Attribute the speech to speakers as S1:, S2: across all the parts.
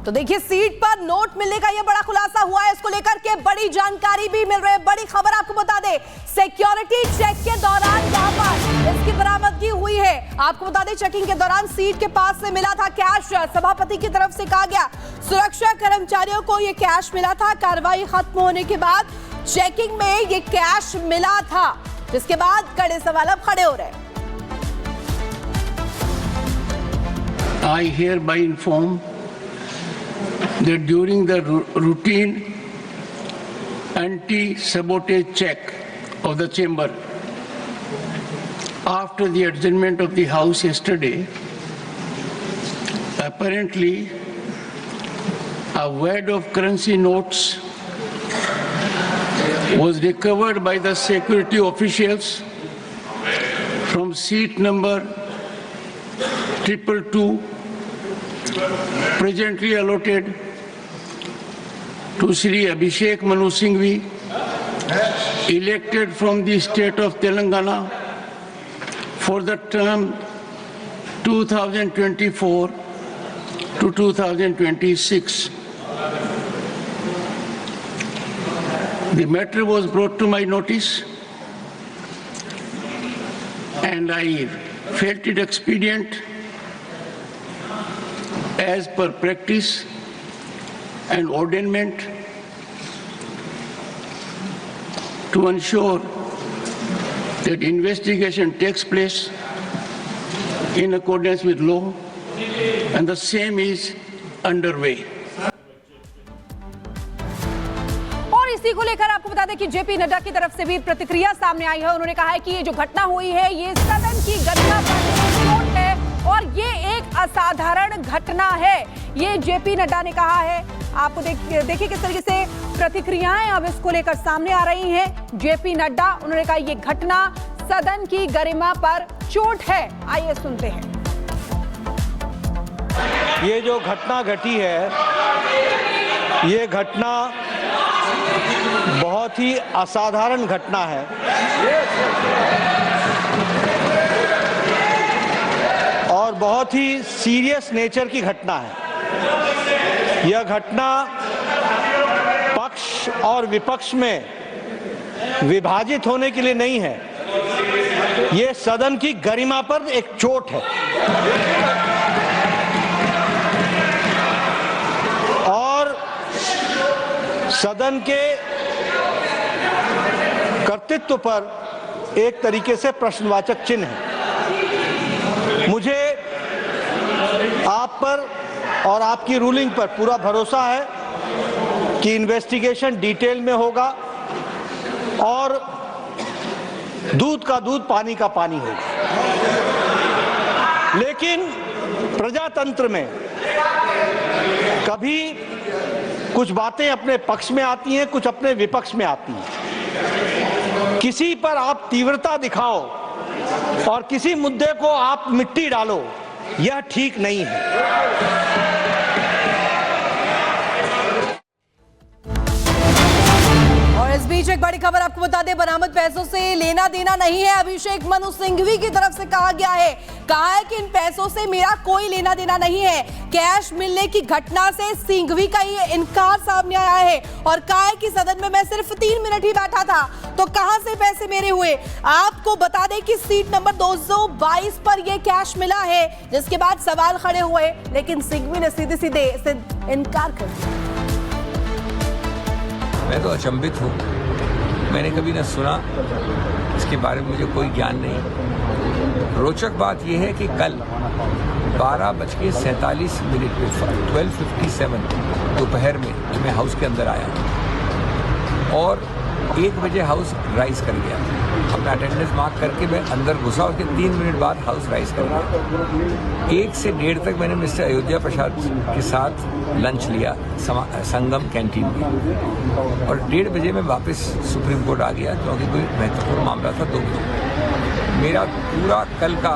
S1: तो देखिए सीट पर नोट मिलने का यह बड़ा खुलासा हुआ है। इसको लेकर के बड़ी जानकारी भी मिल रही है। बड़ी खबर आपको बता दें, सिक्योरिटी चेक के दौरान यहां पर इसकी बरामदगी हुई है। आपको बता दें चेकिंग के दौरान सीट के पास से मिला था कैश। सभापति की तरफ से कहा गया सुरक्षा कर्मचारियों को यह कैश मिला था। कार्रवाई खत्म होने के बाद चेकिंग में यह कैश मिला था, जिसके बाद कड़े सवाल अब खड़े हो रहे हैं।
S2: I hereby inform that during the routine anti-sabotage check of the chamber after the adjournment of the House yesterday, apparently a wad of currency notes was recovered by the security officials from seat number 222 presently allotted to Shri Abhishek Manu Singhvi, elected from the state of Telangana for the term 2024 to 2026. The matter was brought to my notice and I felt it expedient as per practice and ordainment to ensure that investigation takes place in accordance with law and the same is underway.
S1: इसी को लेकर आपको बता दें कि JP Nadda की तरफ से भी प्रतिक्रिया सामने आई है। उन्होंने कहा है कि ये जो घटना हुई है ये सदन की गरिमा पर चोट है और ये एक असाधारण घटना है, ये जेपी नड्डा ने कहा है। आपको देखिए किस तरीके से प्रतिक्रियाएं अब इसको लेकर सामने आ रही हैं। जेपी नड्डा उन्होंने कहा ये घटना सदन की गरिमा पर चोट है। आइए सुनते हैं।
S3: ये जो घटना घटी है, ये घटना बहुत ही असाधारण घटना है और बहुत ही सीरियस नेचर की घटना है। यह घटना पक्ष और विपक्ष में विभाजित होने के लिए नहीं है, यह सदन की गरिमा पर एक चोट है और सदन के कर्तृत्व पर एक तरीके से प्रश्नवाचक चिन्ह है। मुझे आप पर और आपकी रूलिंग पर पूरा भरोसा है कि इन्वेस्टिगेशन डिटेल में होगा और दूध का दूध पानी का पानी होगा। लेकिन प्रजातंत्र में कभी कुछ बातें अपने पक्ष में आती हैं, कुछ अपने विपक्ष में आती हैं। किसी पर आप तीव्रता दिखाओ और किसी मुद्दे को आप मिट्टी डालो, यह ठीक नहीं है।
S1: और इस बीच एक बड़ी खबर आपको बता दें, बरामद पैसों से लेना देना नहीं है। अभिषेक मनु सिंघवी की तरफ से कहा गया है, कहा है कि इन पैसों से मेरा कोई लेना देना नहीं है। कैश मिलने की घटना से सिंघवी का ये इनकार सामने आया है और कहा है कि सदन में मैं सिर्फ 3 मिनट ही बैठा था, तो कहां से पैसे मेरे हुए। आपको बता दें कि सीट नंबर 222 पर यह कैश मिला है, जिसके बाद सवाल खड़े हुए, लेकिन सिंघवी ने सीधे इनकार कर दिया।
S4: मैं तो अचंभित हूँ, मैंने कभी न सुना, इसके बारे में मुझे कोई ज्ञान नहीं। रोचक बात यह है कि कल 12:47 पे 12:57 दोपहर में मैं हाउस के अंदर आया और 1 बजे हाउस राइज कर गया। अपना अटेंडेंस मार्क करके मैं अंदर घुसा और 3 मिनट बाद हाउस राइज कर गया। 1 से 1:30 तक मैंने मिस्टर अयोध्या प्रसाद के साथ लंच लिया संगम कैंटीन में और 1:30 बजे मैं वापस सुप्रीम कोर्ट आ गया क्योंकि कोई महत्वपूर्ण मामला था। 2 बजे मेरा पूरा कल का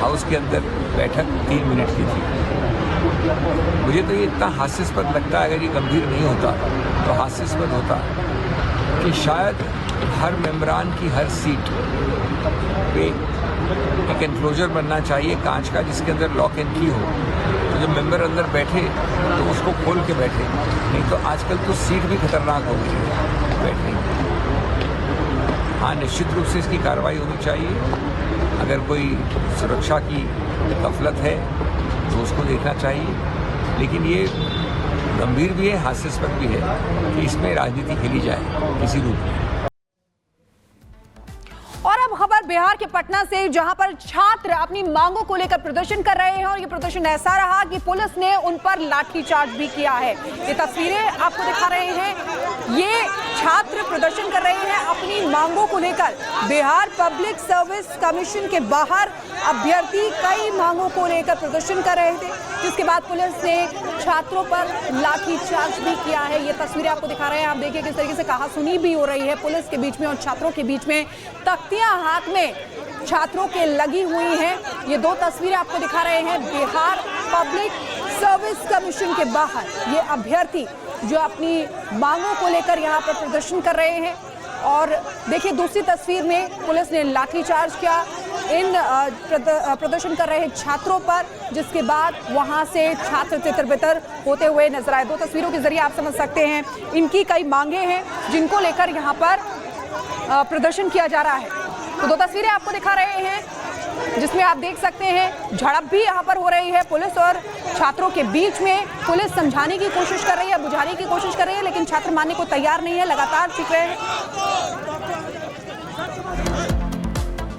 S4: हाउस के अंदर बैठक 3 मिनट की थी। मुझे तो ये इतना हास्यास्पद लगता है, अगर ये गंभीर नहीं होता तो हास्यास्पद होता कि शायद हर मेंबरान की हर सीट पे एक एनक्लोजर बनना चाहिए कांच का, जिसके अंदर लॉक एंड की हो। तो जब मेंबर अंदर बैठे तो उसको खोल के बैठे, नहीं तो आजकल तो सीट भी खतरनाक हो गई है बैठने की। हाँ, निश्चित रूप से इसकी कार्रवाई होनी चाहिए। अगर कोई सुरक्षा की गफलत है तो उसको देखना चाहिए, लेकिन ये गंभीर भी है, हास्यास्पद भी है कि इसमें राजनीति खेली जाए किसी रूप में।
S1: और अब खबर बिहार के पटना से, जहां पर छात्र अपनी मांगों को लेकर प्रदर्शन कर रहे हैं और ये प्रदर्शन ऐसा रहा कि पुलिस ने उन पर लाठीचार्ज भी किया है। ये तस्वीरें आपको दिखा रहे हैं, ये छात्र प्रदर्शन कर रहे हैं अपनी मांगों को लेकर। बिहार पब्लिक सर्विस कमीशन के बाहर अभ्यर्थी कई मांगों को लेकर प्रदर्शन कर रहे थे, जिसके बाद पुलिस ने छात्रों पर लाठीचार्ज भी किया है। ये तस्वीरें आपको दिखा रहे हैं, आप देखिए किस तरीके से कहासुनी भी हो रही है पुलिस के बीच में और छात्रों के बीच में। तख्तियां हाथ में छात्रों के लगी हुई हैं। ये दो तस्वीरें आपको दिखा रहे हैं बिहार पब्लिक सर्विस कमीशन के बाहर। ये अभ्यर्थी जो अपनी मांगों को लेकर यहाँ पर प्रदर्शन कर रहे हैं। और देखिए दूसरी तस्वीर में पुलिस ने लाठीचार्ज किया इन प्रदर्शन कर रहे छात्रों पर, जिसके बाद वहां से छात्र तितर-बितर होते हुए नजर आए। दो तस्वीरों के जरिए आप समझ सकते हैं इनकी कई मांगे हैं जिनको लेकर यहाँ पर प्रदर्शन किया जा रहा है। तो दो तस्वीरें आपको दिखा रहे हैं जिसमें आप देख सकते हैं झड़प भी यहाँ पर हो रही है पुलिस और छात्रों के बीच में। पुलिस समझाने की कोशिश कर रही है, बुझाने की कोशिश कर रही है, लेकिन छात्र मानने को तैयार नहीं है, लगातार चीख रहे हैं।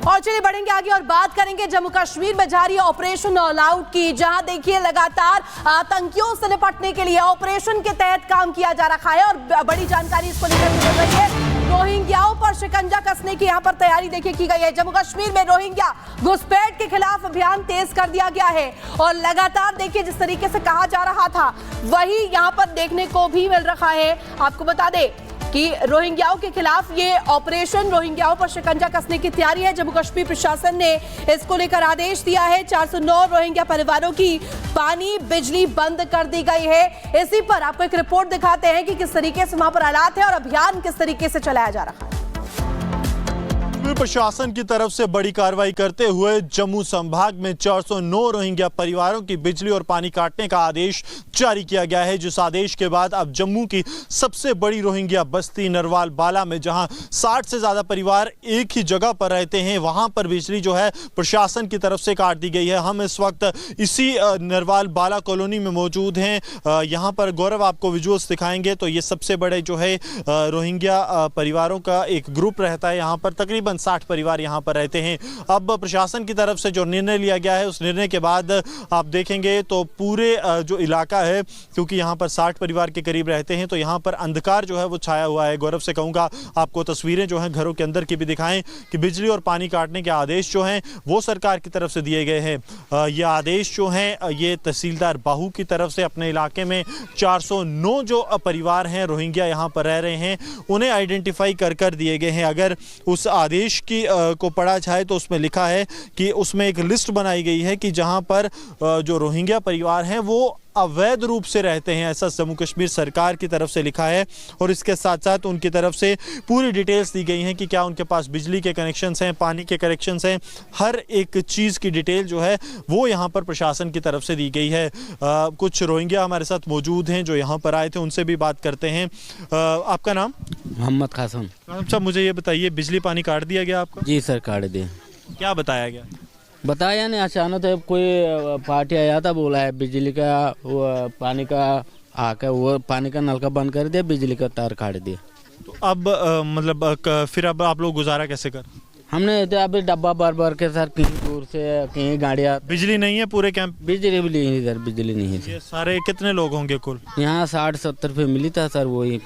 S1: और चलिए बढ़ेंगे आगे और बात करेंगे जम्मू कश्मीर में जारी ऑपरेशन ऑल आउट की, जहां देखिए लगातार आतंकियों से निपटने के लिए ऑपरेशन के तहत काम किया जा रहा है। और बड़ी जानकारी इसको लेकर मिल रही है, रोहिंग्याओं पर शिकंजा कसने की यहां पर तैयारी देखिए की गई है। जम्मू कश्मीर में रोहिंग्या घुसपैठ के खिलाफ अभियान तेज कर दिया गया है और लगातार देखिए जिस तरीके से कहा जा रहा था वही यहां पर देखने को भी मिल रहा है। आपको बता दें कि रोहिंग्याओं के खिलाफ ये ऑपरेशन, रोहिंग्याओं पर शिकंजा कसने की तैयारी है। जम्मू कश्मीर प्रशासन ने इसको लेकर आदेश दिया है। 409 रोहिंग्या परिवारों की पानी बिजली बंद कर दी गई है। इसी पर आपको एक रिपोर्ट दिखाते हैं कि किस तरीके से वहां पर हालात है और अभियान किस तरीके से चलाया जा रहा है।
S5: प्रशासन की तरफ से बड़ी कार्रवाई करते हुए जम्मू संभाग में 409 रोहिंग्या परिवारों की बिजली और पानी काटने का आदेश जारी किया गया है, जिस आदेश के बाद अब जम्मू की सबसे बड़ी रोहिंग्या बस्ती नरवाल बाला में, जहां 60 से ज्यादा परिवार एक ही जगह पर रहते हैं, वहां पर बिजली जो है प्रशासन की तरफ से काट दी गई है। हम इस वक्त इसी नरवाल बाला कॉलोनी में मौजूद हैं। यहाँ पर गौरव आपको विजुअल्स दिखाएंगे। तो ये सबसे बड़े जो है रोहिंग्या परिवारों का एक ग्रुप रहता है, यहाँ पर तकरीबन 60 परिवार यहाँ पर रहते हैं। अब प्रशासन की तरफ से जो निर्णय लिया गया है, उस निर्णय के बाद आप देखेंगे तो पूरे जो इलाका है, क्योंकि यहाँ पर 60 परिवार के करीब रहते हैं, तो यहाँ पर अंधकार जो है वो छाया हुआ है। गौरव से कहूँगा आपको तस्वीरें जो हैं घरों के अंदर की भी दिखाएं कि बिजली और पानी काटने के आदेश जो हैं वो सरकार की तरफ से दिए गए हैं। ये आदेश जो हैं ये तहसीलदार बाहू की तरफ से अपने इलाके में 409 जो परिवार हैं रोहिंग्या यहाँ पर रह रहे हैं, उन्हें आइडेंटिफाई कर दिए गए हैं। अगर उस आदेश की को पढ़ा जाए तो उसमें लिखा है कि उसमें एक लिस्ट बनाई गई है कि जहां पर जो रोहिंग्या परिवार हैं वो अवैध रूप से रहते हैं, ऐसा जम्मू कश्मीर सरकार की तरफ से लिखा है। और इसके साथ साथ उनकी तरफ से पूरी डिटेल्स दी गई हैं कि क्या उनके पास बिजली के कनेक्शंस हैं, पानी के कनेक्शंस हैं, हर एक चीज़ की डिटेल जो है वो यहाँ पर प्रशासन की तरफ से दी गई है। कुछ रोहिंग्या हमारे साथ मौजूद हैं जो यहाँ पर आए थे, उनसे भी बात करते हैं। आपका नाम?
S6: मोहम्मद खासन।
S5: साहब मुझे ये बताइए, बिजली पानी काट दिया गया आपका?
S6: जी सर, काट दिए।
S5: क्या बताया गया?
S6: बताया नहीं, अचानक तो कोई पार्टी आया था, बोला है बिजली का वो पानी का आकर वो पानी का नल का बंद कर दिया, बिजली का तार काट दिया।
S5: तो अब मतलब फिर अब आप लोग गुजारा कैसे कर?
S6: हमने अभी डब्बा भर के सर, कहीं दूर से कहीं गाड़ियाँ।
S5: बिजली नहीं है पूरे कैंप?
S6: बिजली भी नहीं सर, बिजली नहीं है।
S5: ये सारे कितने लोग होंगे कुल?
S6: यहाँ 60-70 फैमिली था सर, वही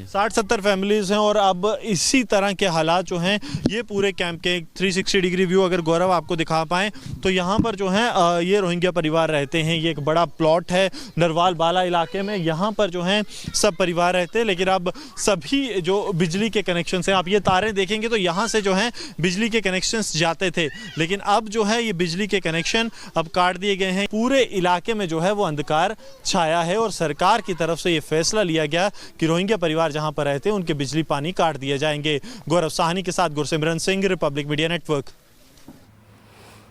S5: 60-70 फैमिलीज हैं। और अब इसी तरह के हालात जो हैं ये पूरे कैंप के 360 डिग्री व्यू अगर गौरव आपको दिखा पाएँ तो यहाँ पर जो है ये रोहिंग्या परिवार रहते हैं। ये एक बड़ा प्लॉट है नरवाल बाला इलाके में, यहाँ पर जो है सब परिवार रहते हैं। लेकिन अब सभी जो बिजली के कनेक्शन हैं, आप ये तारें देखेंगे तो यहाँ से जो है बिजली के कनेक्शंस जाते थे, लेकिन अब जो है ये बिजली के कनेक्शन अब काट दिए गए हैं। पूरे इलाके में जो है वो अंधकार छाया है और सरकार की तरफ से ये फैसला लिया गया कि रोहिंग्या परिवार जहां पर रहते हैं उनके बिजली पानी काट दिए जाएंगे। गौरव साहनी के साथ Gursimran Singh, Republic media network.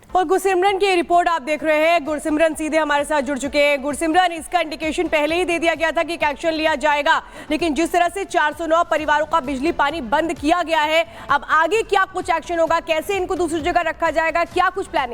S7: और गुरसिमरन की रिपोर्ट आप देख रहे हैं। गुरसिमरन सीधे हमारे साथ जुड़ चुके हैं। गुरसिमरन, इसका इंडिकेशन पहले ही दे दिया गया था कि एक्शन लिया जाएगा, लेकिन जिस तरह से 409 परिवारों का बिजली पानी बंद किया गया है, अब आगे क्या कुछ एक्शन होगा, कैसे इनको दूसरी जगह रखा जाएगा, क्या कुछ प्लानिंग?